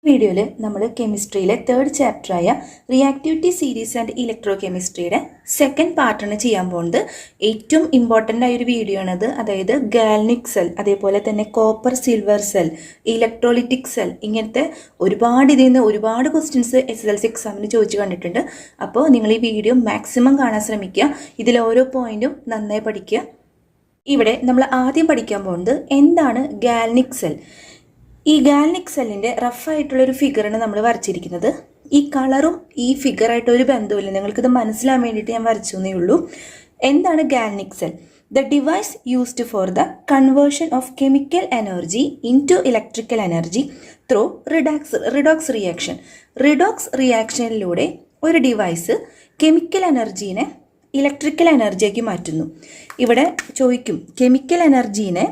വീഡിയോയിൽ നമ്മൾ കെമിസ്ട്രിയിലെ തേർഡ് ചാപ്റ്ററായ റിയാക്ടിവിറ്റി സീരീസ് ആൻഡ് ഇലക്ട്രോ കെമിസ്ട്രിയുടെ സെക്കൻഡ് പാർട്ടാണ് ചെയ്യാൻ പോകുന്നത്. ഏറ്റവും ഇമ്പോർട്ടൻ്റ് ആയൊരു വീഡിയോ ആണത്. അതായത് ഗാൽനിക് സെൽ, അതേപോലെ തന്നെ copper silver cell, electrolytic cell, ഇങ്ങനത്തെ ഇതിൽ നിന്ന് ഒരുപാട് ക്വസ്റ്റ്യൻസ് SSLC എക്സാമിന് ചോദിച്ചു കണ്ടിട്ടുണ്ട്. അപ്പോൾ നിങ്ങൾ ഈ വീഡിയോ മാക്സിമം കാണാൻ ശ്രമിക്കുക. ഇതിൽ ഓരോ പോയിന്റും നന്നായി പഠിക്കുക. ഇവിടെ നമ്മൾ ആദ്യം പഠിക്കാൻ പോകുന്നത് എന്താണ് ഗാൽനിക് സെൽ. ഈ ഗാൽനിക് സെല്ലിൻ്റെ റഫായിട്ടുള്ളൊരു ഫിഗറാണ് നമ്മൾ വരച്ചിരിക്കുന്നത്. ഈ കളറും ഈ ഫിഗറായിട്ടൊരു ബന്ധമില്ല, നിങ്ങൾക്കിത് മനസ്സിലാൻ വേണ്ടിയിട്ട് ഞാൻ വരച്ചു എന്നേ ഉള്ളൂ. എന്താണ് galvanic cell? The device used for the conversion of chemical energy into electrical energy through redox reaction. Redox റിയാക്ഷനിലൂടെ ഒരു ഡിവൈസ് കെമിക്കൽ എനർജീനെ ഇലക്ട്രിക്കൽ എനർജിയാക്കി മാറ്റുന്നു. ഇവിടെ ചോദിക്കും, കെമിക്കൽ എനർജീനെ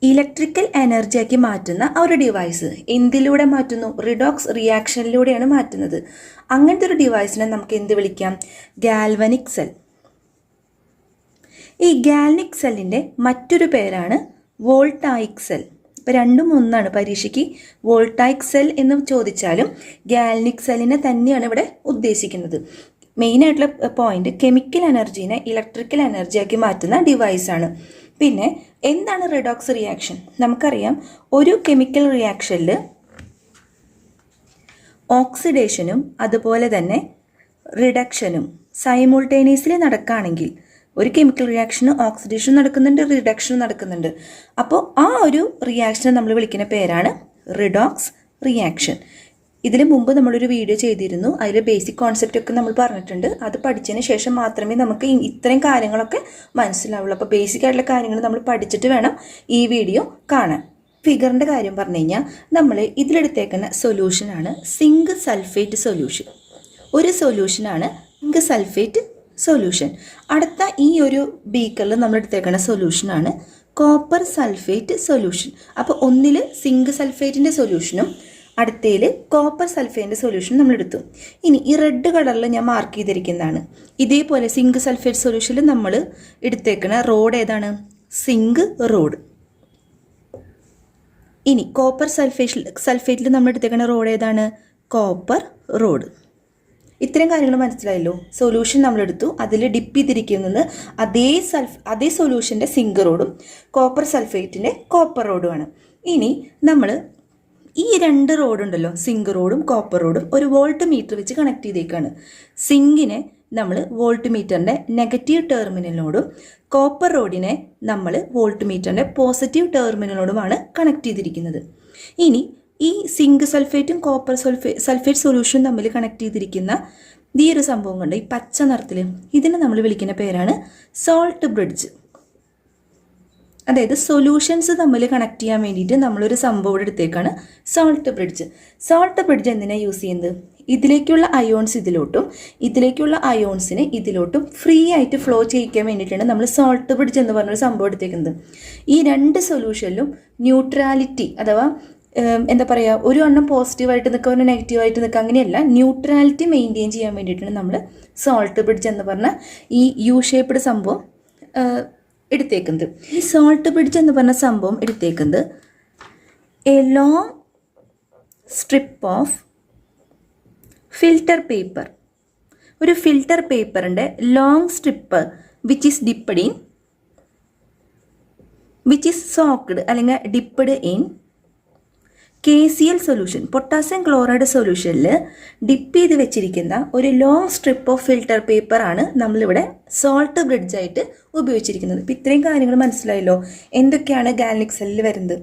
ഇലക്ട്രിക്കൽ എനർജിയാക്കി മാറ്റുന്ന ഒരു ഡിവൈസ് എന്തിലൂടെ മാറ്റുന്നു? റിഡോക്സ് റിയാക്ഷനിലൂടെയാണ് മാറ്റുന്നത്. അങ്ങനത്തെ ഒരു ഡിവൈസിനെ നമുക്ക് എന്ത് വിളിക്കാം? Galvanic cell. ഈ ഗാൽനിക് സെല്ലിൻ്റെ മറ്റൊരു പേരാണ് വോൾട്ടായിക് സെൽ. ഇപ്പോൾ രണ്ടും ഒന്നാണ്. പരീക്ഷയ്ക്ക് വോൾട്ടായിക് സെൽ എന്ന് ചോദിച്ചാലും ഗാൽനിക് സെല്ലിനെ തന്നെയാണ് ഇവിടെ ഉദ്ദേശിക്കുന്നത്. മെയിനായിട്ടുള്ള പോയിന്റ് കെമിക്കൽ എനർജീനെ ഇലക്ട്രിക്കൽ എനർജിയാക്കി മാറ്റുന്ന ഡിവൈസാണ്. പിന്നെ എന്താണ് റിഡോക്സ് റിയാക്ഷൻ? നമുക്കറിയാം, ഒരു കെമിക്കൽ റിയാക്ഷനിൽ ഓക്സിഡേഷനും അതുപോലെ തന്നെ റിഡക്ഷനും സൈമുൾട്ടേനിയസ്ലി നടക്കുകയാണെങ്കിൽ, ഒരു കെമിക്കൽ റിയാക്ഷന് ഓക്സിഡേഷനും നടക്കുന്നുണ്ട്, റിഡക്ഷനും നടക്കുന്നുണ്ട്. അപ്പോൾ ആ ഒരു റിയാക്ഷനെ നമ്മൾ വിളിക്കുന്ന പേരാണ് റിഡോക്സ് റിയാക്ഷൻ. ഇതിന് മുമ്പ് നമ്മളൊരു വീഡിയോ ചെയ്തിരുന്നു. അതിൽ ബേസിക് കോൺസെപ്റ്റ് ഒക്കെ നമ്മൾ പറഞ്ഞിട്ടുണ്ട്. അത് പഠിച്ചതിന് ശേഷം മാത്രമേ നമുക്ക് ഇത്രയും കാര്യങ്ങളൊക്കെ മനസ്സിലാവുള്ളൂ. അപ്പോൾ ബേസിക് ആയിട്ടുള്ള കാര്യങ്ങൾ നമ്മൾ പഠിച്ചിട്ട് വേണം ഈ വീഡിയോ കാണാൻ. ഫിഗറിൻ്റെ കാര്യം പറഞ്ഞു കഴിഞ്ഞാൽ നമ്മൾ ഇതിലെടുത്തേക്കുന്ന സൊല്യൂഷനാണ് സിങ്ക് സൾഫേറ്റ് സൊല്യൂഷൻ. ഒരു സൊല്യൂഷനാണ് സിങ്ക് സൾഫേറ്റ് സൊല്യൂഷൻ. അടുത്ത ഈ ഒരു ബീക്കറിൽ നമ്മൾ എടുത്തേക്കുന്ന സൊല്യൂഷനാണ് കോപ്പർ സൾഫേറ്റ് സൊല്യൂഷൻ. അപ്പോൾ ഒന്നിൽ സിങ്ക് സൾഫേറ്റിൻ്റെ സൊല്യൂഷനും അടുത്തയിൽ കോപ്പർ സൾഫേറ്റിൻ്റെ സൊല്യൂഷൻ നമ്മൾ എടുത്തു. ഇനി ഈ റെഡ് കളറിൽ ഞാൻ മാർക്ക് ചെയ്തിരിക്കുന്നതാണ്. ഇതേപോലെ സിങ്ക് സൾഫേറ്റ് സൊല്യൂഷനിൽ നമ്മൾ എടുത്തേക്കുന്ന റോഡ് ഏതാണ്? Zinc rod. ഇനി കോപ്പർ സൾഫേറ്റിൽ നമ്മൾ എടുത്തേക്കുന്ന റോഡ് ഏതാണ്? Copper rod. ഇത്രയും കാര്യങ്ങൾ മനസ്സിലായല്ലോ. സൊല്യൂഷൻ നമ്മളെടുത്തു, അതിൽ ഡിപ്പ് ചെയ്തിരിക്കുന്നത് അതേ സൊല്യൂഷൻ്റെ സിങ്ക് റോഡും കോപ്പർ സൾഫേറ്റിൻ്റെ കോപ്പർ റോഡുമാണ്. ഇനി നമ്മൾ ഈ രണ്ട് റോഡുണ്ടല്ലോ, സിങ്ക് റോഡും കോപ്പർ റോഡും, ഒരു വോൾട്ട് മീറ്റർ വെച്ച് കണക്ട് ചെയ്തേക്കാണ്. സിങ്കിനെ നമ്മൾ വോൾട്ട് മീറ്ററിൻ്റെ നെഗറ്റീവ് ടെർമിനലിനോടും കോപ്പർ റോഡിനെ നമ്മൾ വോൾട്ട് മീറ്ററിൻ്റെ പോസിറ്റീവ് ടെർമിനലിനോടുമാണ് കണക്ട് ചെയ്തിരിക്കുന്നത്. ഇനി ഈ സിങ്ക് സൾഫേറ്റും കോപ്പർ സൾഫേറ്റ് സൊല്യൂഷനും തമ്മിൽ കണക്ട് ചെയ്തിരിക്കുന്ന ഈ ഒരു സംഭവം കൊണ്ട്, ഈ പച്ച നിറത്തിൽ, ഇതിനെ നമ്മൾ വിളിക്കുന്ന പേരാണ് സോൾട്ട് ബ്രിഡ്ജ്. അതായത് സൊല്യൂഷൻസ് തമ്മിൽ കണക്ട് ചെയ്യാൻ വേണ്ടിയിട്ട് നമ്മളൊരു സംഭവം എടുത്തേക്കാണ് സോൾട്ട് ബ്രിഡ്ജ്. സോൾട്ട് ബ്രിഡ്ജ് എന്തിനാണ് യൂസ് ചെയ്യുന്നത്? ഇതിലേക്കുള്ള അയോൺസ് ഇതിലോട്ടും ഇതിലേക്കുള്ള അയോൺസിന് ഇതിലോട്ടും ഫ്രീ ആയിട്ട് ഫ്ലോ ചെയ്യിക്കാൻ വേണ്ടിയിട്ടാണ് നമ്മൾ സോൾട്ട് ബ്രിഡ്ജ് എന്ന് പറഞ്ഞൊരു സംഭവം എടുത്തേക്കുന്നത്. ഈ രണ്ട് സൊല്യൂഷനിലും ന്യൂട്രാലിറ്റി, അഥവാ എന്താ പറയുക, ഒരു എണ്ണം പോസിറ്റീവായിട്ട് നിൽക്കുക, ഒരു നെഗറ്റീവായിട്ട് നിൽക്കുക, അങ്ങനെയല്ല, ന്യൂട്രാലിറ്റി മെയിൻറ്റെയിൻ ചെയ്യാൻ വേണ്ടിയിട്ടാണ് നമ്മൾ സോൾട്ട് ബ്രിഡ്ജ് എന്ന് പറഞ്ഞ ഈ യു ഷേപ്പ്ഡ് സംഭവം എടുത്തേക്കുന്നത്. ഈ സോൾട്ട് ബ്രിഡ്ജ് എന്ന് പറഞ്ഞ സംഭവം എടുത്തേക്കുന്നത് a long strip of filter paper. ഒരു ഫിൽറ്റർ പേപ്പറിൻ്റെ long strip which is soaked അല്ലെങ്കിൽ dipped in KCl solution. Potassium chloride സൊല്യൂഷനിൽ ഡിപ്പ് ചെയ്ത് വെച്ചിരിക്കുന്ന ഒരു ലോങ് സ്ട്രിപ്പ് ഓഫ് ഫിൽറ്റർ പേപ്പറാണ് നമ്മളിവിടെ സോൾട്ട് ബ്രിഡ്ജായിട്ട് ഉപയോഗിച്ചിരിക്കുന്നത്. ഇപ്പോൾ ഇത്രയും കാര്യങ്ങൾ മനസ്സിലായല്ലോ. എന്തൊക്കെയാണ് ഗാൽനിക് സെല്ലിൽ വരുന്നത്?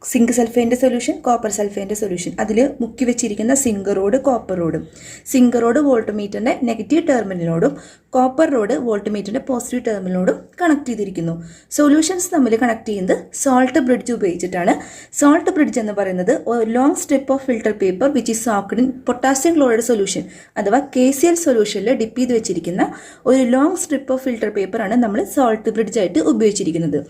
സിങ്ക് സൾഫേറ്റിൻ്റെ സൊല്യൂഷൻ, കോപ്പർ സൾഫേറ്റിൻ്റെ സൊല്യൂഷൻ, അതിൽ മുക്കി വെച്ചിരിക്കുന്ന സിങ്ക് റോഡ്, കോപ്പർ റോഡും. സിങ്ക് റോഡ് വോൾട്ട് മീറ്ററിൻ്റെ നെഗറ്റീവ് ടെർമിനലിനോടും കോപ്പർ റോഡ് വോൾട്ട് മീറ്ററിൻ്റെ പോസിറ്റീവ് ടെർമിനലിനോടും കണക്ട് ചെയ്തിരിക്കുന്നു. സൊല്യൂഷൻസ് തമ്മിൽ കണക്ട് ചെയ്യുന്നത് സോൾട്ട് ബ്രിഡ്ജ് ഉപയോഗിച്ചിട്ടാണ്. സോൾട്ട് ബ്രിഡ്ജ് എന്ന് പറയുന്നത് long strip of filter paper which is soaked in potassium chloride solution അഥവാ KCl സൊല്യൂഷനിൽ ഡിപ്പ് ചെയ്ത് വെച്ചിരിക്കുന്ന ഒരു ലോങ് സ്ട്രിപ്പ് ഓഫ് ഫിൽറ്റർ പേപ്പറാണ് നമ്മൾ സോൾട്ട് ബ്രിഡ്ജായിട്ട് ഉപയോഗിച്ചിരിക്കുന്നത്.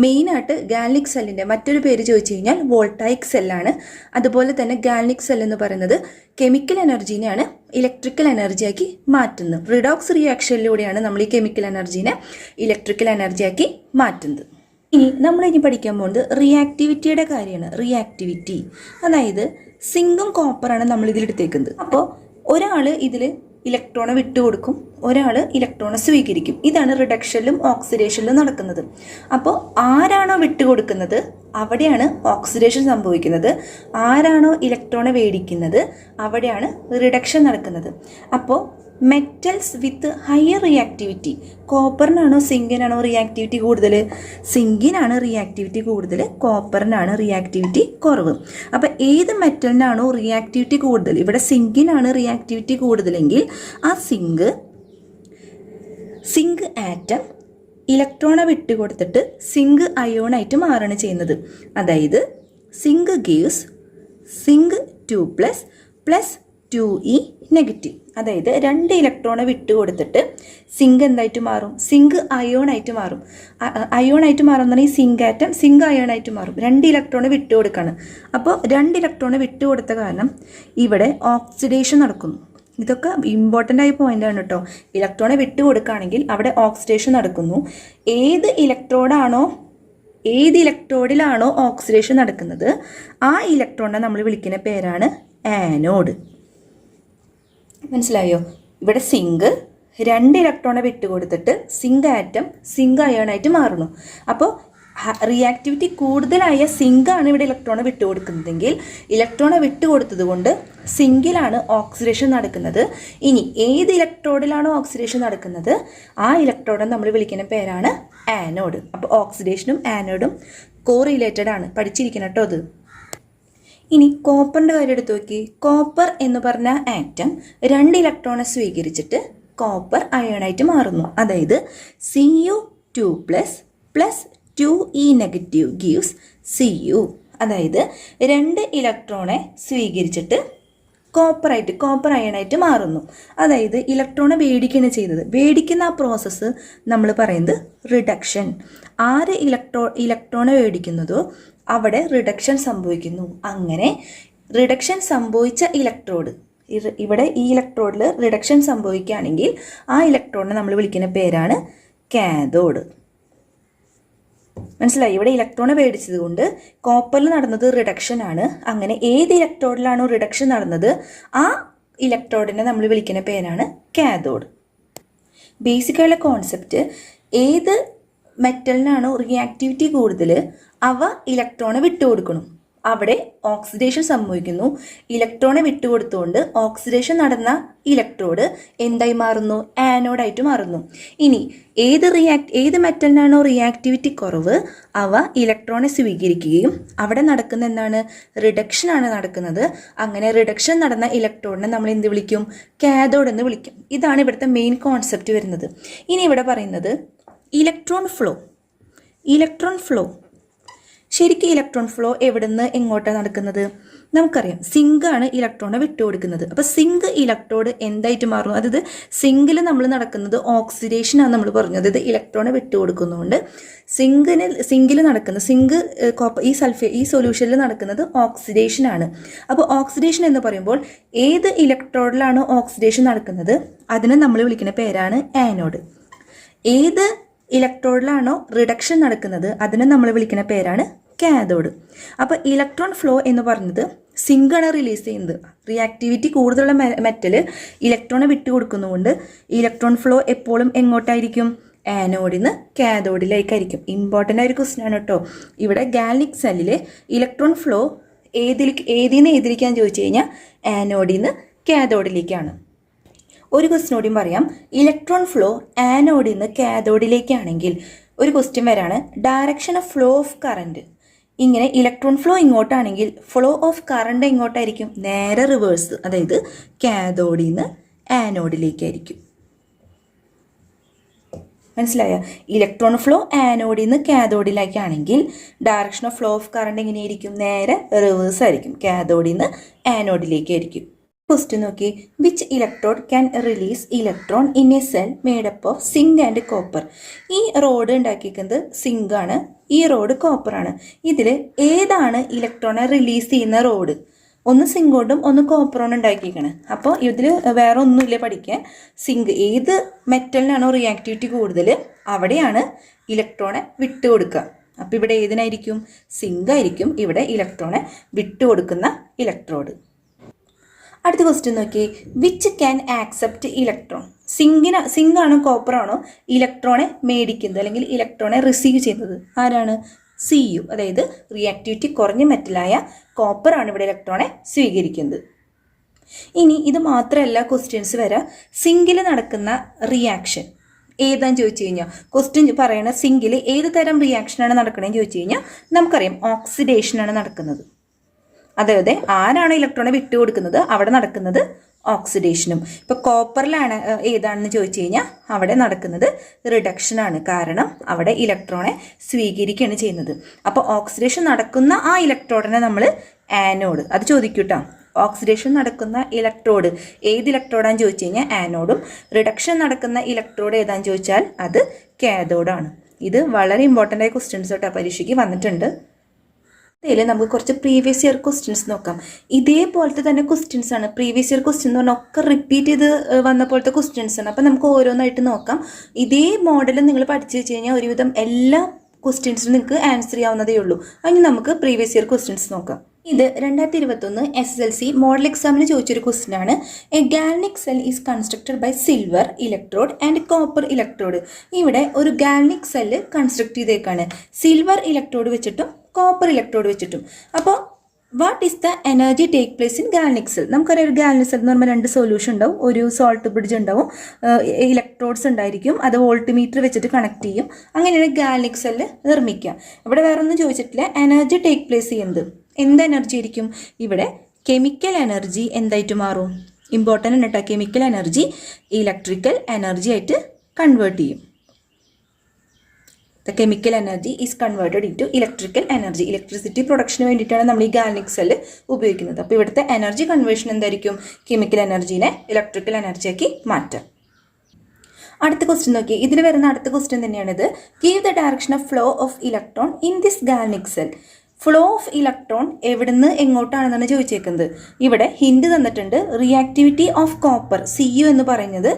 മെയിനായിട്ട് ഗാൽനിക് സെല്ലിൻ്റെ മറ്റൊരു പേര് ചോദിച്ചു കഴിഞ്ഞാൽ വോൾട്ടായിക് സെല്ലാണ്. അതുപോലെ തന്നെ ഗാൽനിക് സെൽ എന്ന് പറയുന്നത് കെമിക്കൽ എനർജീനെയാണ് ഇലക്ട്രിക്കൽ എനർജിയാക്കി മാറ്റുന്നത്. റിഡോക്സ് റിയാക്ഷനിലൂടെയാണ് നമ്മൾ ഈ കെമിക്കൽ എനർജീനെ ഇലക്ട്രിക്കൽ എനർജിയാക്കി മാറ്റുന്നത്. ഇനി നമ്മൾ ഇനി പഠിക്കാൻ പോകുന്നത് റിയാക്ടിവിറ്റിയുടെ കാര്യമാണ്. റിയാക്ടിവിറ്റി അതായത് സിങ്കും കോപ്പറാണ് നമ്മൾ ഇതിലെടുത്തേക്കുന്നത്. അപ്പോൾ ഒരാൾ ഇതിൽ ഇലക്ട്രോണെ വിട്ടുകൊടുക്കും, ഒരാൾ ഇലക്ട്രോണെ സ്വീകരിക്കും. ഇതാണ് റിഡക്ഷനിലും ഓക്സിഡേഷനിലും നടക്കുന്നത്. അപ്പോൾ ആരാണോ വിട്ടുകൊടുക്കുന്നത് അവിടെയാണ് ഓക്സിഡേഷൻ സംഭവിക്കുന്നത്, ആരാണോ ഇലക്ട്രോണെ മേടിക്കുന്നത് അവിടെയാണ് റിഡക്ഷൻ നടക്കുന്നത്. അപ്പോൾ മെറ്റൽസ് വിത്ത് ഹയർ റിയാക്ടിവിറ്റി, കോപ്പറിനാണോ സിങ്കിനാണോ റിയാക്ടിവിറ്റി കൂടുതൽ? സിങ്കിനാണ് റിയാക്ടിവിറ്റി കൂടുതൽ, കോപ്പറിനാണ് റിയാക്ടിവിറ്റി കുറവ്. അപ്പോൾ ഏത് മെറ്റലിനാണോ റിയാക്ടിവിറ്റി കൂടുതൽ, ഇവിടെ സിങ്കിനാണ് റിയാക്ടിവിറ്റി കൂടുതലെങ്കിൽ ആ സിങ്ക് ആറ്റം ഇലക്ട്രോണെ വിട്ടുകൊടുത്തിട്ട് സിങ്ക് അയോണായിട്ട് മാറുകയാണ് ചെയ്യുന്നത്. അതായത് zinc gives zinc 2+ 2e negative. അതായത് 2 ഇലക്ട്രോണെ വിട്ടുകൊടുത്തിട്ട് സിങ്ക് എന്തായിട്ട് മാറും? സിങ്ക് അയോണായിട്ട് മാറും. അയോണായിട്ട് മാറുന്നതാണ് ഈ സിങ്ക് ആറ്റം സിങ്ക് അയോണായിട്ട് മാറും. 2 ഇലക്ട്രോണെ വിട്ടുകൊടുക്കുകയാണ്. അപ്പോൾ 2 ഇലക്ട്രോണെ വിട്ടുകൊടുത്ത കാരണം ഇവിടെ ഓക്സിഡേഷൻ നടക്കുന്നു. ഇതൊക്കെ ഇമ്പോർട്ടൻ്റ് ആയ പോയിൻ്റാണ് കേട്ടോ. ഇലക്ട്രോണെ വിട്ടുകൊടുക്കുകയാണെങ്കിൽ അവിടെ ഓക്സിഡേഷൻ നടക്കുന്നു. ഏത് ഇലക്ട്രോഡിലാണോ ഓക്സിഡേഷൻ നടക്കുന്നത് ആ ഇലക്ട്രോണിനെ നമ്മൾ വിളിക്കുന്ന പേരാണ് ആനോഡ്. മനസ്സിലായോ? ഇവിടെ സിങ്ക് 2 ഇലക്ട്രോണെ വിട്ടുകൊടുത്തിട്ട് സിങ്ക് ആറ്റം സിങ്ക് അയോണായിട്ട് മാറുന്നു. അപ്പോൾ റിയാക്ടിവിറ്റി കൂടുതലായ സിങ്കാണ് ഇവിടെ ഇലക്ട്രോണെ വിട്ടുകൊടുക്കുന്നതെങ്കിൽ ഇലക്ട്രോണെ വിട്ടുകൊടുത്തത് കൊണ്ട് സിങ്കിലാണ് ഓക്സിഡേഷൻ നടക്കുന്നത്. ഇനി ഏത് ഇലക്ട്രോഡിലാണോ ഓക്സിഡേഷൻ നടക്കുന്നത് ആ ഇലക്ട്രോഡെ നമ്മൾ വിളിക്കുന്ന പേരാണ് ആനോഡ്. അപ്പോൾ ഓക്സിഡേഷനും ആനോഡും കോറിലേറ്റഡ് ആണ്, പഠിച്ചിരിക്കണം കേട്ടോ അത്. ഇനി കോപ്പറിൻ്റെ കാര്യം എടുത്ത് നോക്കി. കോപ്പർ എന്ന് പറഞ്ഞ ആറ്റം 2 ഇലക്ട്രോണെ സ്വീകരിച്ചിട്ട് കോപ്പർ അയോണായിട്ട് മാറുന്നു. അതായത് Cu2+ 2e negative gives Cu. അതായത് 2 ഇലക്ട്രോണെ സ്വീകരിച്ചിട്ട് കോപ്പർ അയണായിട്ട് മാറുന്നു. അതായത് ഇലക്ട്രോണെ വേടിക്കുകയാണ് ചെയ്തത്. വേടിക്കുന്ന ആ പ്രോസസ്സ് നമ്മൾ പറയുന്നത് റിഡക്ഷൻ. ആര് ഇലക്ട്രോണെ വേടിക്കുന്നതോ അവിടെ റിഡക്ഷൻ സംഭവിക്കുന്നു. അങ്ങനെ റിഡക്ഷൻ സംഭവിച്ച ഇലക്ട്രോഡ്, ഇവിടെ ഈ ഇലക്ട്രോഡിൽ റിഡക്ഷൻ സംഭവിക്കുകയാണെങ്കിൽ ആ ഇലക്ട്രോഡിനെ നമ്മൾ വിളിക്കുന്ന പേരാണ് കാഥോഡ്. മനസ്സിലായി? ഇവിടെ ഇലക്ട്രോണെ മേടിച്ചത് കൊണ്ട് കോപ്പറിൽ നടന്നത് റിഡക്ഷൻ ആണ്. അങ്ങനെ ഏത് ഇലക്ട്രോഡിലാണോ റിഡക്ഷൻ നടന്നത് ആ ഇലക്ട്രോഡിനെ നമ്മൾ വിളിക്കുന്ന പേരാണ് കാഥോഡ്. ബേസിക്കായുള്ള കോൺസെപ്റ്റ്, ഏത് മെറ്റലിനാണോ റിയാക്ടിവിറ്റി കൂടുതൽ അവ ഇലക്ട്രോണെ വിട്ടുകൊടുക്കണം. അവിടെ ഓക്സിഡേഷൻ സംഭവിക്കുന്നു. ഇലക്ട്രോണെ വിട്ടുകൊടുത്തുകൊണ്ട് ഓക്സിഡേഷൻ നടന്ന ഇലക്ട്രോഡ് എന്തായി മാറുന്നു? ആനോഡായിട്ട് മാറുന്നു. ഇനി ഏത് മെറ്റലിനാണോ റിയാക്ടിവിറ്റി കുറവ് അവ ഇലക്ട്രോണെ സ്വീകരിക്കുകയും അവിടെ നടക്കുന്ന എന്താണ്? റിഡക്ഷനാണ് നടക്കുന്നത്. അങ്ങനെ റിഡക്ഷൻ നടന്ന ഇലക്ട്രോഡിനെ നമ്മൾ എന്ത് വിളിക്കും? കാഥോഡ് എന്ന് വിളിക്കും. ഇതാണ് ഇവിടുത്തെ മെയിൻ കോൺസെപ്റ്റ് വരുന്നത്. ഇനി ഇവിടെ പറയുന്നത് ഇലക്ട്രോൺ ഫ്ലോ. ശരിക്കും ഇലക്ട്രോൺ ഫ്ലോ എവിടെ നിന്ന് എങ്ങോട്ടാണ് നടക്കുന്നത്? നമുക്കറിയാം സിങ്കാണ് ഇലക്ട്രോണെ വിട്ടുകൊടുക്കുന്നത്. അപ്പോൾ സിങ്ക് ഇലക്ട്രോഡ് എന്തായിട്ട് മാറുന്നു? അതായത് സിങ്കിൽ നമ്മൾ നടക്കുന്നത് ഓക്സിഡേഷനാണ് നമ്മൾ പറഞ്ഞത്. ഇത് ഇലക്ട്രോണെ വിട്ടുകൊടുക്കുന്നതുകൊണ്ട് സിങ്കിൽ നടക്കുന്ന ഈ സൊല്യൂഷനിൽ നടക്കുന്നത് ഓക്സിഡേഷനാണ്. അപ്പോൾ ഓക്സിഡേഷൻ എന്ന് പറയുമ്പോൾ ഏത് ഇലക്ട്രോഡിലാണോ ഓക്സിഡേഷൻ നടക്കുന്നത് അതിനെ നമ്മൾ വിളിക്കുന്ന പേരാണ് ആനോഡ്. ഏത് ഇലക്ട്രോഡിലാണോ റിഡക്ഷൻ നടക്കുന്നത് അതിനെ നമ്മൾ വിളിക്കുന്ന പേരാണ് കാഥോഡ്. അപ്പോൾ ഇലക്ട്രോൺ ഫ്ലോ എന്ന് പറഞ്ഞത് സിങ്കാണ് റിലീസ് ചെയ്യുന്നത്. റിയാക്ടിവിറ്റി കൂടുതലുള്ള മെറ്റൽ ഇലക്ട്രോണെ വിട്ടുകൊടുക്കുന്നതുകൊണ്ട് ഇലക്ട്രോൺ ഫ്ലോ എപ്പോഴും എങ്ങോട്ടായിരിക്കും? ആനോഡിൽ നിന്ന് കാഥോഡിലേക്കായിരിക്കും. ഇമ്പോർട്ടൻ്റ് ആയ ഒരു ക്വസ്റ്റ്യൻ ആണ് കേട്ടോ. ഇവിടെ ഗാൽവനിക് സെല്ലിൽ ഇലക്ട്രോൺ ഫ്ലോ ഏതിന്ന് ഏതിലേക്കാന്ന് ചോദിച്ചു കഴിഞ്ഞാൽ ആനോഡിൽ നിന്ന് കാഥോഡിലേക്കാണ്. ഒരു ക്വസ്റ്റ്യൻ കൂടിയും പറയാം. ഇലക്ട്രോൺ ഫ്ലോ ആനോഡിൽ നിന്ന് കാഥോഡിലേക്കാണെങ്കിൽ ഒരു ക്വസ്റ്റ്യൻ വരാണ്, direction of flow of current. ഇങ്ങനെ ഇലക്ട്രോൺ ഫ്ലോ ഇങ്ങോട്ടാണെങ്കിൽ ഫ്ലോ ഓഫ് കറണ്ട് എങ്ങോട്ടായിരിക്കും? നേരെ റിവേഴ്സ്, അതായത് കാഥോഡിൽ നിന്ന് ആനോഡിലേക്കായിരിക്കും. മനസ്സിലായ? ഇലക്ട്രോൺ ഫ്ലോ ആനോഡിൽ നിന്ന് കാഥോഡിലേക്കാണെങ്കിൽ direction of flow of current എങ്ങനെയായിരിക്കും? നേരെ റിവേഴ്സ് ആയിരിക്കും, കാഥോഡിൽ നിന്ന് ആനോഡിലേക്കായിരിക്കും. ക്വസ്റ്റ്യൻ നോക്കി. Which electrode can release electron in a cell made up of zinc and copper? ഈ റോഡ് ഉണ്ടാക്കിയിരിക്കുന്നത് സിങ്കാണ്, ഈ റോഡ് കോപ്പറാണ്. ഇതിൽ ഏതാണ് ഇലക്ട്രോണെ റിലീസ് ചെയ്യുന്ന റോഡ്? ഒന്ന് സിങ്ക് കൊണ്ടും ഒന്ന് കോപ്പറോണ്ടും ഉണ്ടാക്കിയിരിക്കണം. അപ്പോൾ ഇതിൽ വേറെ ഒന്നുമില്ല പഠിക്കാൻ. സിങ്ക് ഏത് മെറ്റലിനാണോ റിയാക്ടിവിറ്റി കൂടുതൽ അവിടെയാണ് ഇലക്ട്രോണെ വിട്ടുകൊടുക്കുക. അപ്പോൾ ഇവിടെ ഏതിനായിരിക്കും? സിങ്ക് ആയിരിക്കും ഇവിടെ ഇലക്ട്രോണെ വിട്ടുകൊടുക്കുന്ന ഇലക്ട്രോഡ്. അടുത്ത ക്വസ്റ്റ്യൻ നോക്കി, വിച്ച് ക്യാൻ ആക്സെപ്റ്റ് ഇലക്ട്രോൺ? സിങ്കാണോ കോപ്പറാണോ ഇലക്ട്രോണെ മേടിക്കുന്നത് അല്ലെങ്കിൽ ഇലക്ട്രോണെ റിസീവ് ചെയ്യുന്നത്? ആരാണ്? Cu. അതായത് റിയാക്ടിവിറ്റി കുറഞ്ഞ മെറ്റലായ കോപ്പറാണ് ഇവിടെ ഇലക്ട്രോണെ സ്വീകരിക്കുന്നത്. ഇനി ഇത് മാത്രമല്ല ക്വസ്റ്റ്യൻസ് വരാം. സിങ്കിൽ നടക്കുന്ന റിയാക്ഷൻ ഏതാന്ന് ചോദിച്ചു കഴിഞ്ഞാൽ ക്വസ്റ്റ്യൻ പറയണ സിങ്കിൽ ഏത് തരം റിയാക്ഷനാണ് നടക്കണമെന്ന് ചോദിച്ചു കഴിഞ്ഞാൽ നമുക്കറിയാം ഓക്സിഡേഷനാണ് നടക്കുന്നത്. അതായത് ആരാണ് ഇലക്ട്രോണെ വിട്ടുകൊടുക്കുന്നത് അവിടെ നടക്കുന്നത് ഓക്സിഡേഷനും. ഇപ്പോൾ കോപ്പറിലാണ് ഏതാണെന്ന് ചോദിച്ചു കഴിഞ്ഞാൽ അവിടെ നടക്കുന്നത് റിഡക്ഷനാണ്. കാരണം അവിടെ ഇലക്ട്രോണെ സ്വീകരിക്കുകയാണ് ചെയ്യുന്നത്. അപ്പോൾ ഓക്സിഡേഷൻ നടക്കുന്ന ആ ഇലക്ട്രോഡിനെ നമ്മൾ ആനോഡ്, അത് ചോദിക്കൂട്ടോ. ഓക്സിഡേഷൻ നടക്കുന്ന ഇലക്ട്രോഡ് ഏത് ഇലക്ട്രോഡാന്ന് ചോദിച്ചു കഴിഞ്ഞാൽ ആനോഡും, റിഡക്ഷൻ നടക്കുന്ന ഇലക്ട്രോഡ് ഏതാന്ന് ചോദിച്ചാൽ അത് കാഥോഡാണ്. ഇത് വളരെ ഇമ്പോർട്ടൻ്റ് ആയ ക്വസ്റ്റ്യൻസ് കേട്ടോ, പരീക്ഷയ്ക്ക് വന്നിട്ടുണ്ട്. ഇതിൽ നമുക്ക് കുറച്ച് പ്രീവിയസ് ഇയർ ക്വസ്റ്റ്യൻസ് നോക്കാം. ഇതേപോലത്തെ തന്നെ ക്വസ്റ്റ്യൻസ് ആണ്. പ്രീവിയസ് ഇയർ ക്വസ്റ്റ്യൻ എന്ന് പറഞ്ഞാൽ ഒക്കെ റിപ്പീറ്റ് ചെയ്ത് വന്ന പോലത്തെ ക്വസ്റ്റ്യൻസ് ആണ്. അപ്പം നമുക്ക് ഓരോന്നായിട്ട് നോക്കാം. ഇതേ മോഡൽ നിങ്ങൾ പഠിച്ചു വെച്ച് കഴിഞ്ഞാൽ ഒരുവിധം എല്ലാ ക്വസ്റ്റ്യൻസിനും നിങ്ങൾക്ക് ആൻസർ ചെയ്യാവുന്നതേ ഉള്ളൂ. അതിന് നമുക്ക് പ്രീവിയസ് ഇയർ ക്വസ്റ്റ്യൻസ് നോക്കാം. ഇത് 2021 SSLC മോഡൽ എക്സാമിന് ചോദിച്ചൊരു ക്വസ്റ്റ്യൻ ആണ്. A galvanic cell is constructed by silver electrode and copper electrode. ഇവിടെ ഒരു ഗാൽനിക് സെല്ല് കൺസ്ട്രക്ട് ചെയ്തേക്കാണ് സിൽവർ ഇലക്ട്രോഡ് വെച്ചിട്ടും കോപ്പർ ഇലക്ട്രോഡ് വെച്ചിട്ടും. അപ്പോൾ what is the energy take place in galvanic cell? നമുക്കറിയാം ഒരു ഗാൽനിക് സെൽ എന്ന് പറയുമ്പോൾ 2 സൊല്യൂഷൻ ഉണ്ടാവും, ഒരു സോൾട്ട് ബ്രിഡ്ജ് ഉണ്ടാവും, ഇലക്ട്രോഡ്സ് ഉണ്ടായിരിക്കും, അത് വോൾട്ട്മീറ്റർ വെച്ചിട്ട് കണക്ട് ചെയ്യും. അങ്ങനെയാണ് ഗാൽനിക് സെല്ല് നിർമ്മിക്കുക. ഇവിടെ വേറെ ഒന്നും ചോദിച്ചിട്ടില്ല. എനർജി ടേക്ക് പ്ലേസ് ചെയ്യുന്നത് എന്ത് എനർജി ആയിരിക്കും? ഇവിടെ കെമിക്കൽ എനർജി എന്തായിട്ട് മാറും? ഇമ്പോർട്ടൻ്റ് ആണ് കേട്ടോ. കെമിക്കൽ എനർജി ഇലക്ട്രിക്കൽ എനർജി ആയിട്ട് കൺവേർട്ട് ചെയ്യും. The chemical energy is converted into electrical energy. Electricity പ്രൊഡക്ഷന് വേണ്ടിയിട്ടാണ് നമ്മൾ ഈ ഗാൽനിക് സെല്ല് ഉപയോഗിക്കുന്നത്. അപ്പോൾ ഇവിടുത്തെ എനർജി കൺവേർഷൻ എന്തായിരിക്കും? കെമിക്കൽ എനർജീനെ ഇലക്ട്രിക്കൽ എനർജിയാക്കി മാറ്റാം. അടുത്ത ക്വസ്റ്റ്യൻ നോക്കി. ഇതിൽ വരുന്ന അടുത്ത ക്വസ്റ്റ്യൻ തന്നെയാണിത്. Give the direction of flow of electron in this galvanic cell. Flow of electron എവിടുന്ന് എങ്ങോട്ടാണെന്നാണ് ചോദിച്ചേക്കുന്നത്. ഇവിടെ ഹിന്റ് തന്നിട്ടുണ്ട്. റിയാക്ടിവിറ്റി ഓഫ് കോപ്പർ Cu എന്ന് പറയുന്നത്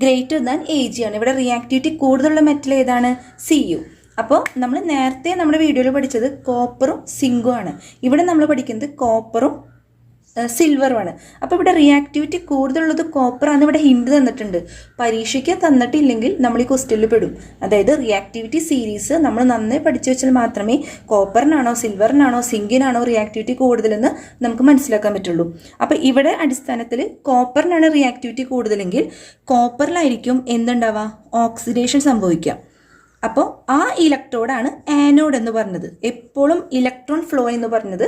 ഗ്രേറ്റർ ദാൻ Ag ആണ്. ഇവിടെ റിയാക്ടിവിറ്റി കൂടുതലുള്ള മെറ്റൽ ഏതാണ്? Cu. അപ്പോൾ നമ്മൾ നേരത്തെ നമ്മുടെ വീഡിയോയിൽ പഠിച്ചത് കോപ്പറും സിങ്കും ആണ്. ഇവിടെ നമ്മൾ പഠിക്കുന്നത് കോപ്പറും സിൽവറുമാണ്. അപ്പോൾ ഇവിടെ റിയാക്ടിവിറ്റി കൂടുതലുള്ളത് കോപ്പറാണ്. ഇവിടെ ഹിന്റ് തന്നിട്ടുണ്ട്. പരീക്ഷയ്ക്ക് തന്നിട്ടില്ലെങ്കിൽ നമ്മൾ ഈ ക്വസ്റ്റ്യനിൽ പെടും. അതായത് റിയാക്ടിവിറ്റി സീരീസ് നമ്മൾ നന്നായി പഠിച്ചു വെച്ചാൽ മാത്രമേ കോപ്പറിനാണോ സിൽവറിനാണോ സിങ്കിനാണോ റിയാക്ടിവിറ്റി കൂടുതലെന്ന് നമുക്ക് മനസ്സിലാക്കാൻ പറ്റുള്ളൂ. അപ്പോൾ ഇവിടെ അടിസ്ഥാനത്തിൽ കോപ്പറിനാണ് റിയാക്ടിവിറ്റി കൂടുതലെങ്കിൽ കോപ്പറിലായിരിക്കും എന്തുണ്ടാവുക? ഓക്സിഡേഷൻ സംഭവിക്കുക. അപ്പോൾ ആ ഇലക്ട്രോഡാണ് ആനോഡ് എന്ന് പറഞ്ഞത്. എപ്പോഴും ഇലക്ട്രോൺ ഫ്ലോ എന്ന് പറഞ്ഞത്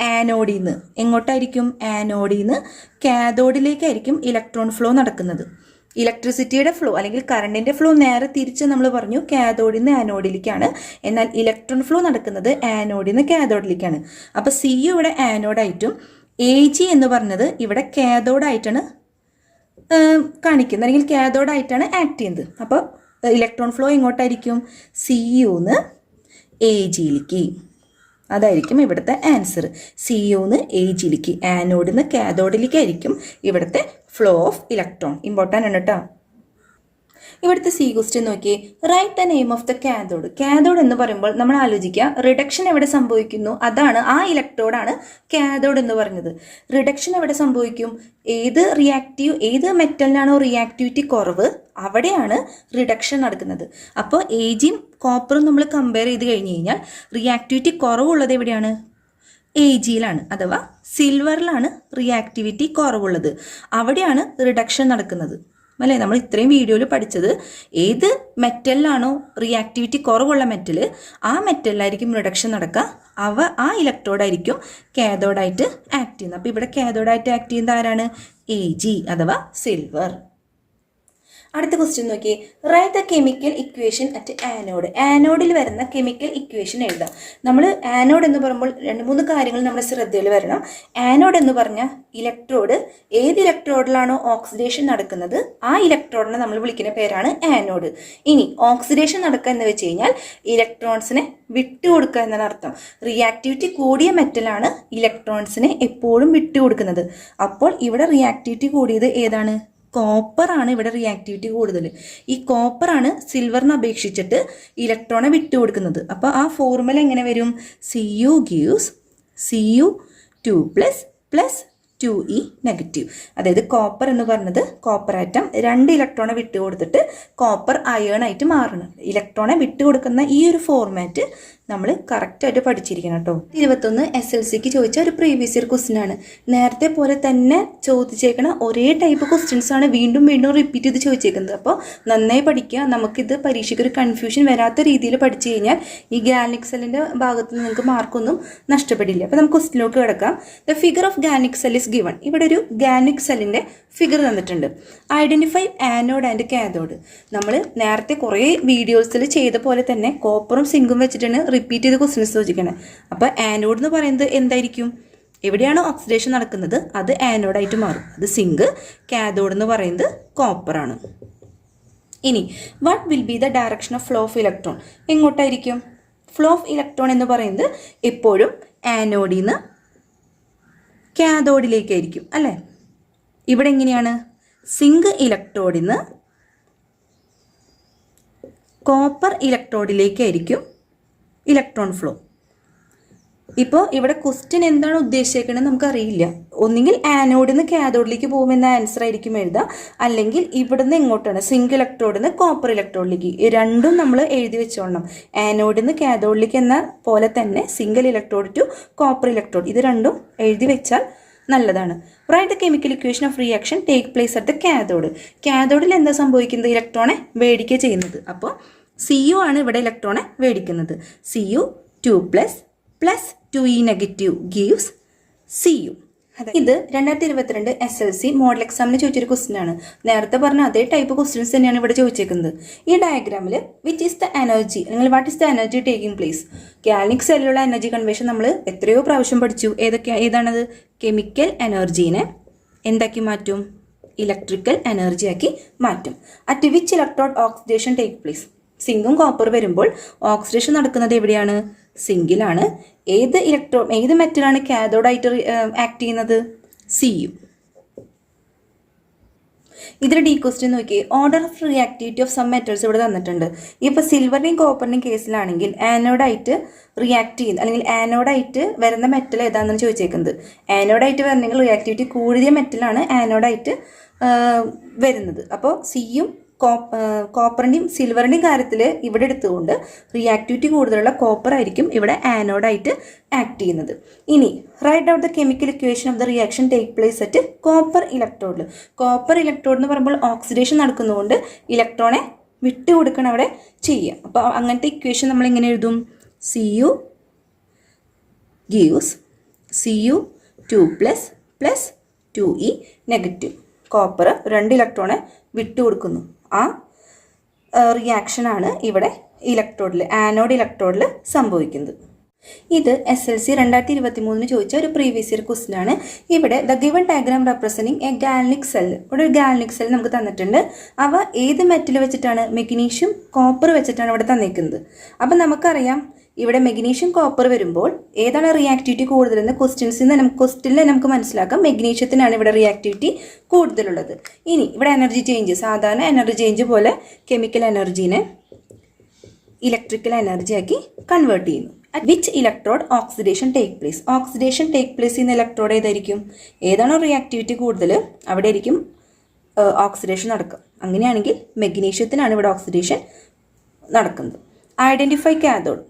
ആനോഡിൽ നിന്ന് എങ്ങോട്ടായിരിക്കും? ആനോഡിൽ നിന്ന് കാഥോഡിലേക്കായിരിക്കും ഇലക്ട്രോൺ ഫ്ലോ നടക്കുന്നത്. ഇലക്ട്രിസിറ്റിയുടെ ഫ്ലോ അല്ലെങ്കിൽ കറണ്ടിൻ്റെ ഫ്ലോ നേരെ തിരിച്ച് നമ്മൾ പറഞ്ഞു കാഥോഡിൽ നിന്ന് ആനോഡിലേക്കാണ്. എന്നാൽ ഇലക്ട്രോൺ ഫ്ലോ നടക്കുന്നത് ആനോഡിൽ നിന്ന് കാഥോഡിലേക്കാണ്. അപ്പോൾ Cu ഇവിടെ ആനോഡായിട്ടും Ag എന്ന് പറഞ്ഞത് ഇവിടെ കാഥോഡായിട്ടാണ് കാണിക്കുന്നത് അല്ലെങ്കിൽ കാഥോഡായിട്ടാണ് ആക്ട് ചെയ്യുന്നത്. അപ്പോൾ ഇലക്ട്രോൺ ഫ്ലോ എങ്ങോട്ടായിരിക്കും? Cuന്ന് Agയിലേക്ക്. അതായിരിക്കും ഇവിടുത്തെ ആൻസർ. Cuന്ന് Agയിലേക്ക്, ആനോഡിൽ നിന്ന് കാഥോഡിലേക്കായിരിക്കും ഇവിടുത്തെ ഫ്ലോ ഓഫ് ഇലക്ട്രോൺ. ഇമ്പോർട്ടൻ്റ് ആണ് കേട്ടോ. ഇവിടുത്തെ സി ക്വസ്റ്റ്യൻ നോക്കി. Write the name of the cathode. Cathode എന്ന് പറയുമ്പോൾ നമ്മൾ ആലോചിക്കുക റിഡക്ഷൻ എവിടെ സംഭവിക്കുന്നു? അതാണ് ആ ഇലക്ട്രോഡാണ് കാഥോഡ് എന്ന് പറഞ്ഞത്. റിഡക്ഷൻ എവിടെ സംഭവിക്കും? ഏത് മെറ്റലിനാണോ റിയാക്ടിവിറ്റി കുറവ് അവിടെയാണ് റിഡക്ഷൻ നടക്കുന്നത്. അപ്പോൾ Agയും കോപ്പറും നമ്മൾ കമ്പയർ ചെയ്ത് കഴിഞ്ഞ് കഴിഞ്ഞാൽ റിയാക്ടിവിറ്റി കുറവുള്ളത് എവിടെയാണ്? Agയിലാണ് അഥവാ സിൽവറിലാണ് റിയാക്ടിവിറ്റി കുറവുള്ളത്. അവിടെയാണ് റിഡക്ഷൻ നടക്കുന്നത്. അല്ലേ? നമ്മൾ ഇത്രയും വീഡിയോയിൽ പഠിച്ചത് ഏത് മെറ്റലിലാണോ റിയാക്ടിവിറ്റി കുറവുള്ള മെറ്റൽ ആ മെറ്റലിലായിരിക്കും റിഡക്ഷൻ നടക്കുക. ആ ഇലക്ട്രോഡായിരിക്കും കാഥോഡായിട്ട് ആക്ട് ചെയ്യുന്നത്. അപ്പോൾ ഇവിടെ കാഥോഡായിട്ട് ആക്ട് ചെയ്യുന്നത് ആരാണ്? Ag അഥവാ സിൽവർ. അടുത്ത ക്വസ്റ്റ്യൻ നോക്കി. Write the chemical equation at anode. ആനോഡിൽ വരുന്ന കെമിക്കൽ ഇക്വേഷൻ എഴുതാം. നമ്മൾ ആനോഡ് എന്ന് പറയുമ്പോൾ 2-3 കാര്യങ്ങൾ നമ്മുടെ ശ്രദ്ധയിൽ വരണം. ആനോഡ് എന്ന് പറഞ്ഞാൽ ഇലക്ട്രോഡ് ഏത് ഇലക്ട്രോഡിലാണോ ഓക്സിഡേഷൻ നടക്കുന്നത് ആ ഇലക്ട്രോഡിനെ നമ്മൾ വിളിക്കുന്ന പേരാണ് ആനോഡ്. ഇനി ഓക്സിഡേഷൻ നടക്കുക എന്ന് വെച്ച് കഴിഞ്ഞാൽ ഇലക്ട്രോൺസിനെ വിട്ടുകൊടുക്കുക എന്നാണ് അർത്ഥം. റിയാക്ടിവിറ്റി കൂടിയ മെറ്റലാണ് ഇലക്ട്രോൺസിനെ എപ്പോഴും വിട്ടുകൊടുക്കുന്നത്. അപ്പോൾ ഇവിടെ റിയാക്ടിവിറ്റി കൂടിയത് ഏതാണ്? കോപ്പറാണ് ഇവിടെ റിയാക്ടിവിറ്റി കൂടുതൽ. ഈ കോപ്പറാണ് സിൽവറിനെ അപേക്ഷിച്ചിട്ട് ഇലക്ട്രോണെ വിട്ടുകൊടുക്കുന്നത്. അപ്പോൾ ആ ഫോർമുല എങ്ങനെ വരും? Cu gives Cu2+ + 2e negative. അതായത് കോപ്പർ എന്ന് പറഞ്ഞത് കോപ്പർ ആറ്റം 2 ഇലക്ട്രോണെ വിട്ടുകൊടുത്തിട്ട് കോപ്പർ അയേൺ ആയിട്ട് മാറണം. ഇലക്ട്രോണെ വിട്ടുകൊടുക്കുന്ന ഈ ഒരു ഫോർമാറ്റ് നമ്മൾ കറക്റ്റായിട്ട് പഠിച്ചിരിക്കണം കേട്ടോ. 21 SLCക്ക് ചോദിച്ച ഒരു പ്രീവിയസ് ഇയർ ക്വസ്റ്റ്യൻ ആണ്. നേരത്തെ പോലെ തന്നെ ചോദിച്ചേക്കണ ഒരേ ടൈപ്പ് ക്വസ്റ്റ്യൻസ് ആണ് വീണ്ടും റിപ്പീറ്റ് ചെയ്ത് ചോദിച്ചേക്കുന്നത്. അപ്പോൾ നന്നായി പഠിക്കുക. നമുക്കിത് പരീക്ഷയ്ക്ക് ഒരു കൺഫ്യൂഷൻ വരാത്ത രീതിയിൽ പഠിച്ചു കഴിഞ്ഞാൽ ഈ ഗാൽനിക് സെല്ലിൻ്റെ ഭാഗത്ത് നിന്ന് നിങ്ങൾക്ക് മാർക്കൊന്നും നഷ്ടപ്പെടില്ല. അപ്പോൾ നമുക്ക് ക്വസ്റ്റ്യനിലേക്ക് കിടക്കാം. The figure of galvanic cell is given. ഇവിടെ ഒരു ഗാൽനിക് സെല്ലിൻ്റെ ഫിഗർ തന്നിട്ടുണ്ട്. Identify anode and cathode. നമ്മൾ നേരത്തെ കുറേ വീഡിയോസിൽ ചെയ്ത പോലെ തന്നെ കോപ്പറും സിങ്കും വെച്ചിട്ടാണ് റിപ്പീറ്റ് ചെയ്ത് ക്വസ്റ്റ്യൻസ് ചോദിക്കണം. അപ്പോൾ ആനോഡ് എന്ന് പറയുന്നത് എന്തായിരിക്കും? എവിടെയാണോ ഓക്സിഡേഷൻ നടക്കുന്നത് അത് ആനോഡായിട്ട് മാറും. അത് സിങ്ക്. കാഥോഡ് എന്ന് പറയുന്നത് കോപ്പറാണ്. ഇനി what will be the direction of flow of electron? എങ്ങോട്ടായിരിക്കും? ഫ്ലോ ഓഫ് ഇലക്ട്രോൺ എന്ന് പറയുന്നത് എപ്പോഴും ആനോഡിൽ നിന്ന് കാഥോഡിലേക്കായിരിക്കും അല്ലേ? ഇവിടെ എങ്ങനെയാണ്? സിങ്ക് ഇലക്ട്രോഡിൽ നിന്ന് കോപ്പർ ഇലക്ട്രോഡിലേക്കായിരിക്കും ഇലക്ട്രോൺ ഫ്ലോ. ഇപ്പോൾ ഇവിടെ ക്വസ്റ്റ്യൻ എന്താണ് ഉദ്ദേശിക്കുന്നത് നമുക്കറിയില്ല. ഒന്നുകിൽ ആനോഡിൽ നിന്ന് കാഥോഡിലേക്ക് പോകുമെന്ന ആൻസർ ആയിരിക്കും എഴുതുക, അല്ലെങ്കിൽ ഇവിടുന്ന് എങ്ങോട്ടാണ്? സിങ്ക് ഇലക്ട്രോഡിൽ നിന്ന് കോപ്പർ ഇലക്ട്രോഡിലേക്ക്. രണ്ടും നമ്മൾ എഴുതി വെച്ചോളണം. ആനോഡിൽ നിന്ന് കാഥോഡിലേക്ക് എന്ന പോലെ തന്നെ single electrode to copper electrode, ഇത് രണ്ടും എഴുതി വെച്ചാൽ നല്ലതാണ്. Write the chemical equation of reaction take place at the cathode. കാഥോഡിൽ എന്താ സംഭവിക്കുന്നത്? ഇലക്ട്രോണെ മേടിക്കുക ചെയ്യുന്നത്. അപ്പോൾ Cu ആണ് ഇവിടെ ഇലക്ട്രോണെ മേടിക്കുന്നത്. Cu2+ + 2e negative gives Cu. ഇത് 2022 SLC മോഡൽ എക്സാമിന് ചോദിച്ചൊരു ക്വസ്റ്റ്യൻ ആണ്. നേരത്തെ പറഞ്ഞ അതേ ടൈപ്പ് ക്വസ്റ്റ്യൻസ് തന്നെയാണ് ഇവിടെ ചോദിച്ചേക്കുന്നത്. ഈ ഡയഗ്രാമിൽ വിച്ച് ഈസ് ദ എനർജി അല്ലെങ്കിൽ what is the energy taking place? Galvanic സെല്ലിലുള്ള എനർജി കൺവേർഷൻ നമ്മൾ എത്രയോ പ്രാവശ്യം പഠിച്ചു. ഏതാണത്? കെമിക്കൽ എനർജീനെ എന്താക്കി മാറ്റും? ഇലക്ട്രിക്കൽ എനർജി ആക്കി മാറ്റും. At which electrode oxidation take place? സിങ്കും കോപ്പർ വരുമ്പോൾ ഓക്സിഡേഷൻ നടക്കുന്നത് എവിടെയാണ്? സിങ്കിലാണ്. ഏത് മെറ്റലാണ് കാഥോഡായിട്ട് ആക്ട് ചെയ്യുന്നത്? Cu. ഇതിൽ ഡി ക്വസ്റ്റ്യൻ നോക്കി. Order of reactivity of some metals ഇവിടെ തന്നിട്ടുണ്ട്. ഇപ്പോൾ സിൽവറിൻ്റെയും കോപ്പറിൻ്റെയും കേസിലാണെങ്കിൽ ആനോഡായിട്ട് റിയാക്ട് ചെയ്യുന്നത് അല്ലെങ്കിൽ ആനോഡായിട്ട് വരുന്ന മെറ്റൽ ഏതാണെന്ന് ചോദിച്ചേക്കുന്നത്. ആനോഡായിട്ട് വരണമെങ്കിൽ റിയാക്ടിവിറ്റി കൂടിയ മെറ്റലാണ് ആനോഡായിട്ട് വരുന്നത്. അപ്പോൾ സിയും കോപ്പറിൻ്റെയും സിൽവറിൻ്റെയും കാര്യത്തിൽ ഇവിടെ എടുത്തുകൊണ്ട് റിയാക്ടിവിറ്റി കൂടുതലുള്ള കോപ്പർ ആയിരിക്കും ഇവിടെ ആനോഡായിട്ട് ആക്ട് ചെയ്യുന്നത്. ഇനി write out the chemical equation of the reaction take place at copper ഇലക്ട്രോഡിൽ. കോപ്പർ ഇലക്ട്രോഡ് എന്ന് പറയുമ്പോൾ ഓക്സിഡേഷൻ നടക്കുന്നതുകൊണ്ട് ഇലക്ട്രോണെ വിട്ടുകൊടുക്കണം അവിടെ ചെയ്യുക. അപ്പോൾ അങ്ങനത്തെ ഇക്വേഷൻ നമ്മൾ എങ്ങനെ എഴുതും? Cu gives Cu2+ + 2e negative. Copper 2 ഇലക്ട്രോണെ വിട്ടുകൊടുക്കുന്നു. ആ റിയാക്ഷനാണ് ഇവിടെ ഇലക്ട്രോഡിൽ ആനോഡ് ഇലക്ട്രോഡിൽ സംഭവിക്കുന്നത്. ഇത് SLC 2023 ചോദിച്ച ഒരു പ്രീവിയസ് ഇയർ ക്വസ്റ്റ്യൻ ആണ്. ഇവിടെ the given diagram representing a galvanic cell. ഇവിടെ ഒരു ഗാൽനിക് സെൽ നമുക്ക് തന്നിട്ടുണ്ട്. അവ ഏത് മെറ്റൽ വെച്ചിട്ടാണ്? മെഗ്നീഷ്യം കോപ്പർ വെച്ചിട്ടാണ് ഇവിടെ തന്നിരിക്കുന്നത്. അപ്പം നമുക്കറിയാം ഇവിടെ മെഗ്നീഷ്യം കോപ്പർ വരുമ്പോൾ ഏതാണ് റിയാക്ടിവിറ്റി കൂടുതലെന്ന് ക്വസ്റ്റ്യനിൽ നമുക്ക് മനസ്സിലാക്കാം. മെഗ്നീഷ്യത്തിനാണ് ഇവിടെ റിയാക്ടിവിറ്റി കൂടുതലുള്ളത്. ഇനി ഇവിടെ എനർജി ചേഞ്ച്, സാധാരണ എനർജി ചേഞ്ച് പോലെ കെമിക്കൽ എനർജീനെ ഇലക്ട്രിക്കൽ എനർജി ആക്കി കൺവേർട്ട് ചെയ്യുന്നു. At which electrode oxidation take place? Oxidation take place ചെയ്യുന്ന ഇലക്ട്രോഡ് ഏതായിരിക്കും? ഏതാണോ റിയാക്ടിവിറ്റി കൂടുതൽ അവിടെ ആയിരിക്കും ഓക്സിഡേഷൻ നടക്കുക. അങ്ങനെയാണെങ്കിൽ മെഗ്നീഷ്യത്തിനാണ് ഇവിടെ ഓക്സിഡേഷൻ നടക്കുന്നത്. Identify cathode.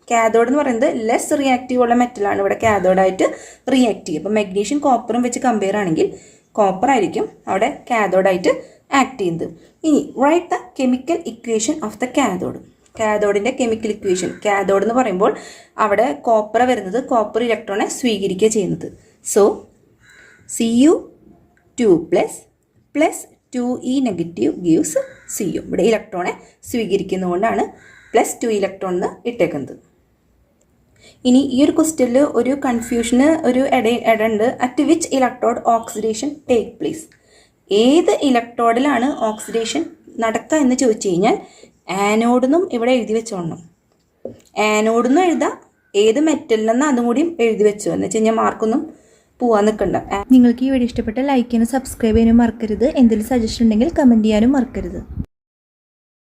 കാഥോഡ് എന്ന് പറയുന്നത് ലെസ് റിയാക്റ്റീവ് ഉള്ള മെറ്റലാണ് ഇവിടെ കാഥോഡായിട്ട് റിയാക്ട് ചെയ്യും. അപ്പോൾ മെഗ്നീഷ്യം കോപ്പറും വെച്ച് കമ്പയർ ആണെങ്കിൽ കോപ്പർ ആയിരിക്കും അവിടെ കാഥോഡായിട്ട് ആക്ട് ചെയ്യുന്നത്. ഇനി write the chemical equation of the cathode. കാഥോഡിൻ്റെ കെമിക്കൽ ഇക്വേഷൻ. കാഥോഡ് എന്ന് പറയുമ്പോൾ അവിടെ കോപ്പർ വരുന്നത്, കോപ്പർ ഇലക്ട്രോണെ സ്വീകരിക്കുക ചെയ്യുന്നത്. So Cu2+ + 2e negative gives Cu. ഇവിടെ ഇലക്ട്രോണെ സ്വീകരിക്കുന്നതുകൊണ്ടാണ് +2 ഇലക്ട്രോൺ എന്ന് ഇട്ടേക്കുന്നത്. ഇനി ഈ ഒരു ക്വസ്റ്റ്യനിൽ ഒരു കൺഫ്യൂഷന് ഒരു ഇടണ്ട്. At which electrode oxidation take place? ഏത് ഇലക്ട്രോഡിലാണ് ഓക്സിഡേഷൻ നടക്കുക എന്ന് ചോദിച്ചു കഴിഞ്ഞാൽ ആനോഡെന്നും ഇവിടെ എഴുതി വെച്ചോളണം. ആനോഡെന്നും എഴുതാം, ഏത് മെറ്റലിലെന്ന് അതും കൂടിയും എഴുതി വെച്ചോ എന്ന് വെച്ച് കഴിഞ്ഞാൽ മാർക്കൊന്നും പോവാൻ നിൽക്കണ്ട. നിങ്ങൾക്ക് ഈ വീഡിയോ ഇഷ്ടപ്പെട്ട ലൈക്ക് ചെയ്യാനും സബ്സ്ക്രൈബ് ചെയ്യാനും മറക്കരുത്. എന്തെങ്കിലും സജഷൻ ഉണ്ടെങ്കിൽ കമൻറ്റ് ചെയ്യാനും മറക്കരുത്.